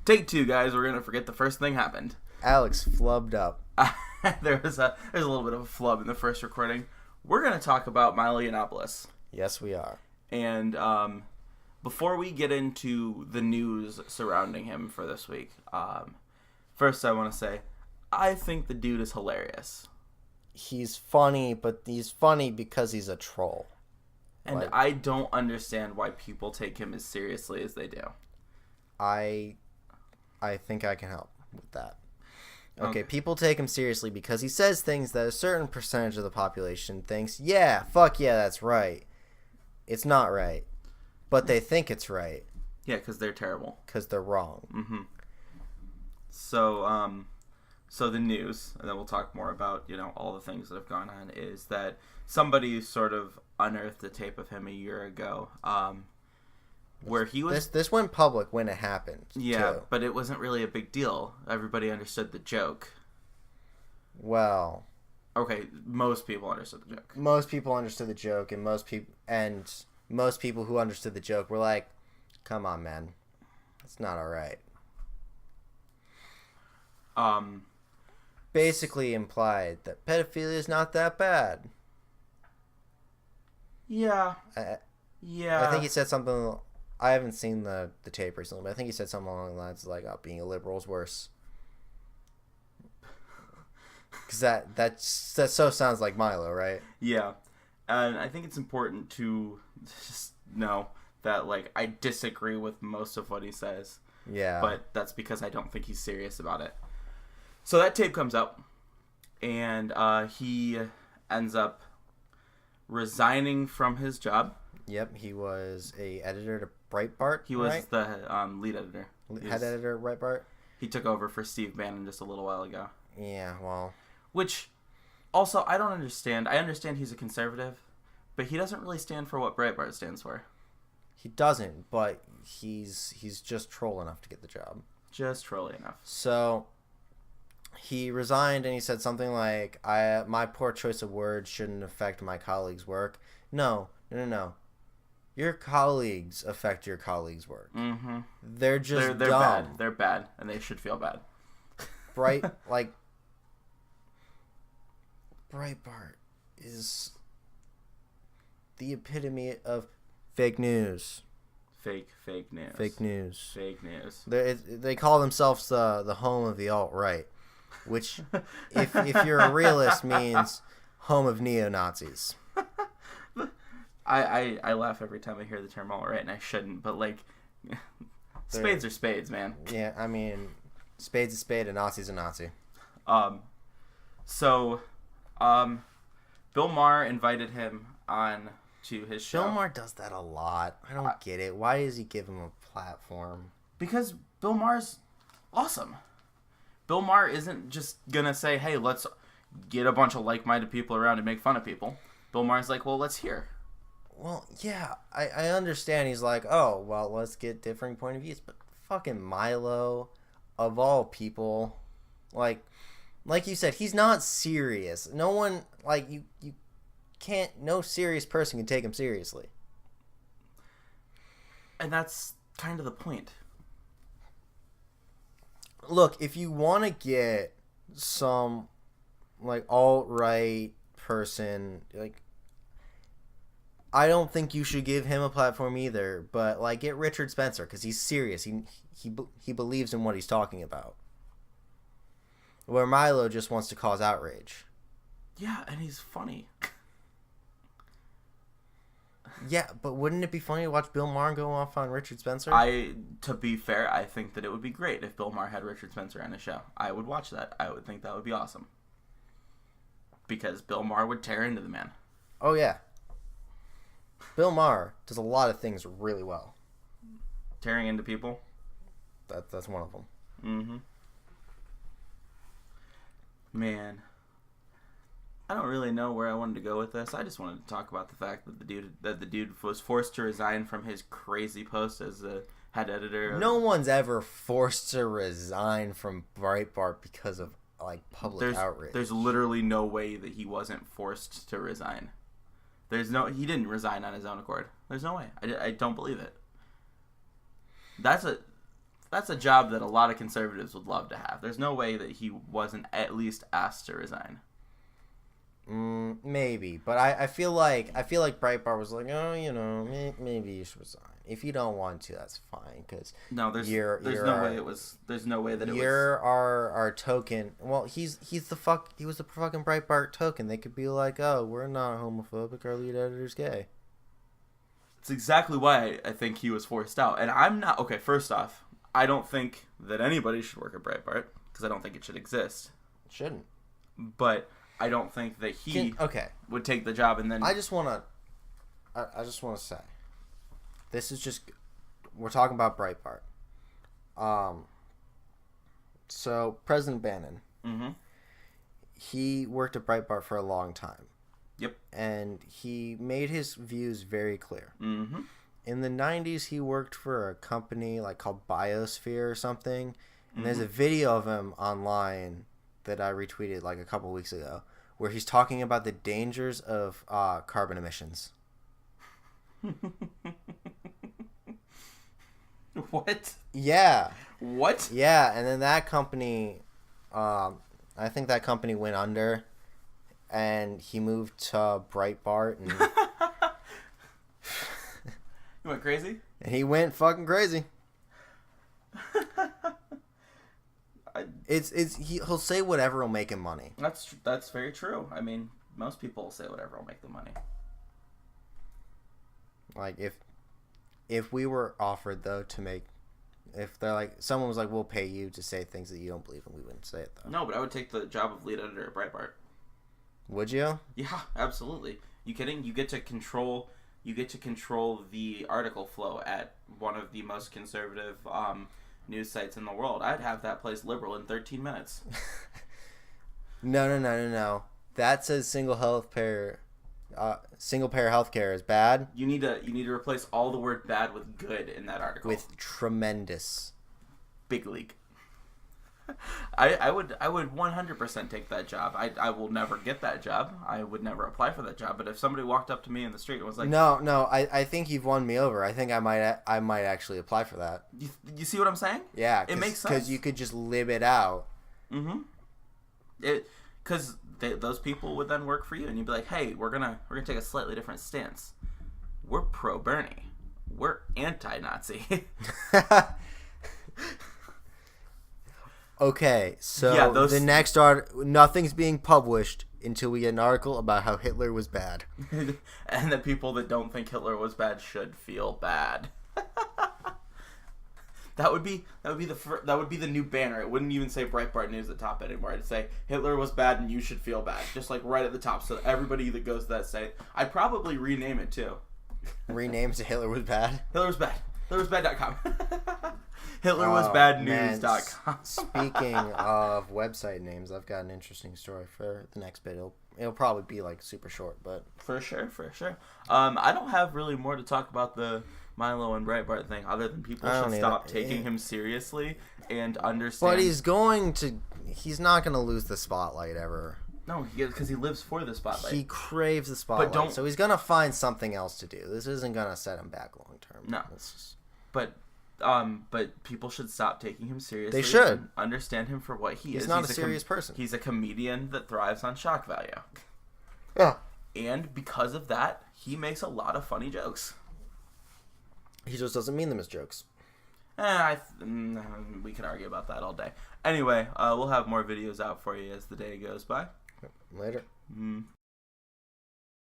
Take two, guys. We're gonna forget the first thing happened. Alex flubbed up. There's a little bit of a flub in the first recording. We're gonna talk about Milo Yiannopoulos. Yes, we are. And before we get into the news surrounding him for this week, first I want to say I think the dude is hilarious. He's funny, but he's funny because he's a troll. And I don't understand why people take him as seriously as they do. I think I can help with that. Okay, people take him seriously because he says things that a certain percentage of the population thinks, yeah, fuck yeah, that's right. It's not right. But they think it's right. Yeah, because they're terrible. Because they're wrong. Mm-hmm. So the news, and then we'll talk more about, all the things that have gone on, is that somebody sort of unearthed a tape of him a year ago, where he was... This went public when it happened, Yeah, too. But it wasn't really a big deal. Everybody understood the joke. Well... Okay, most people understood the joke. Most people understood the joke, and most people who understood the joke were like, come on, man. It's not alright. Basically implied that pedophilia is not that bad. Yeah. I think he said something... I haven't seen the tape recently, but I think he said something along the lines of, like, being a liberal is worse. Because that so sounds like Milo, right? Yeah. And I think it's important to just know that, like, I disagree with most of what he says. Yeah. But that's because I don't think he's serious about it. So that tape comes out, and he ends up resigning from his job. Yep, he was a editor to Breitbart. He was the lead editor. Head editor at Breitbart. He took over for Steve Bannon just a little while ago. Yeah, well... Which, also, I don't understand. I understand he's a conservative, but he doesn't really stand for what Breitbart stands for. He doesn't, but he's just troll enough to get the job. Just trolly enough. So... he resigned and he said something like, my poor choice of words shouldn't affect my colleagues' work. No. Your colleagues affect your colleagues' work. Mm-hmm. They're just they're dumb. Bad. They're bad, and they should feel bad. Breitbart is the epitome of fake news. Fake news. Fake news. Fake news. They call themselves the home of the alt-right, which, if you're a realist, means home of neo-Nazis. I laugh every time I hear the term alt-right, and I shouldn't, but, like, spades are spades, man. Yeah, I mean, spade's a spade, a Nazi's a Nazi. So, Bill Maher invited him on to his show. Bill Maher does that a lot. I don't get it. Why does he give him a platform? Because Bill Maher's awesome. Bill Maher isn't just gonna say, hey, let's get a bunch of like-minded people around and make fun of people. Bill Maher's like, well, let's hear. Well, yeah, I understand. He's like, oh, well, let's get different point of views. But fucking Milo, of all people, like you said, he's not serious. No one, like, you can't, no serious person can take him seriously. And that's kind of the point. Look, if you want to get some, like, alt-right person, like, I don't think you should give him a platform either, but, like, get Richard Spencer, because he's serious. He believes in what he's talking about. Where Milo just wants to cause outrage. Yeah, and he's funny. Yeah, but wouldn't it be funny to watch Bill Maher go off on Richard Spencer? To be fair, I think that it would be great if Bill Maher had Richard Spencer on his show. I would watch that. I would think that would be awesome. Because Bill Maher would tear into the man. Oh, yeah. Bill Maher does a lot of things really well. Tearing into people? That's one of them. Mm-hmm. Man. I don't really know where I wanted to go with this. I just wanted to talk about the fact that the dude was forced to resign from his crazy post as the head editor. No one's ever forced to resign from Breitbart because of, like, public outrage. There's literally no way that he wasn't forced to resign. He didn't resign on his own accord. There's no way. I don't believe it. that's a job that a lot of conservatives would love to have. There's no way that he wasn't at least asked to resign. Maybe, but I feel like Breitbart was like, oh, maybe you should resign. If you don't want to, that's fine. Because no, there's no way that you're our token. Well, he was the fucking Breitbart token. They could be like, oh, we're not homophobic. Our lead editor's gay. It's exactly why I think he was forced out. And I'm not okay. First off, I don't think that anybody should work at Breitbart because I don't think it should exist. It shouldn't. But I don't think that he would take the job and then. I just want to say, this is just, we're talking about Breitbart. So President Bannon, he worked at Breitbart for a long time. Yep. And he made his views very clear. Mm-hmm. In the 90s, he worked for a company like called Biosphere or something. And there's a video of him online that I retweeted like a couple weeks ago where he's talking about the dangers of carbon emissions. What? Yeah. What? Yeah, and then that company, I think that company went under, and he moved to Breitbart, and he went crazy? And he went fucking crazy. He'll say whatever will make him money. That's very true. I mean, most people will say whatever will make them money. Like if we were offered though to make, if they're like someone was like, we'll pay you to say things that you don't believe in, we wouldn't say it though. No, but I would take the job of lead editor at Breitbart. Would you? Yeah, absolutely. You kidding? You get to control the article flow at one of the most conservative news sites in the world. I'd have that place liberal in 13 minutes. No. That says single payer healthcare is bad. You need to replace all the word bad with good in that article. With tremendous. Big league. I would 100% take that job. I will never get that job. I would never apply for that job. But if somebody walked up to me in the street and was like, no, I think you've won me over. I think I might actually apply for that. You see what I'm saying? Yeah, it makes sense because you could just live it out. Mm-hmm. Because those people would then work for you, and you'd be like, hey, we're gonna take a slightly different stance. We're pro Bernie. We're anti-Nazi. Okay, so the next nothing's being published until we get an article about how Hitler was bad. And the people that don't think Hitler was bad should feel bad. That would be the new banner. It wouldn't even say Breitbart News at the top anymore. It'd say Hitler was bad and you should feel bad, just like right at the top. So everybody that goes to that site, I'd probably rename it too. Rename to Hitler was bad. Hitler was bad. HitlerWasBad.com. HitlerWasBadNews.com. Speaking of website names, I've got an interesting story for the next bit. It'll probably be like super short, but for sure. I don't have really more to talk about the Milo and Breitbart thing, other than people should stop taking him seriously and understand. But he's not going to lose the spotlight ever. No, because he lives for the spotlight. He craves the spotlight, so he's going to find something else to do. This isn't going to set him back long term. No. But people should stop taking him seriously. They should. Understand him for what he is. He's not a serious person. He's a comedian that thrives on shock value. Yeah. And because of that, he makes a lot of funny jokes. He just doesn't mean them as jokes. We can argue about that all day. Anyway, we'll have more videos out for you as the day goes by. Later.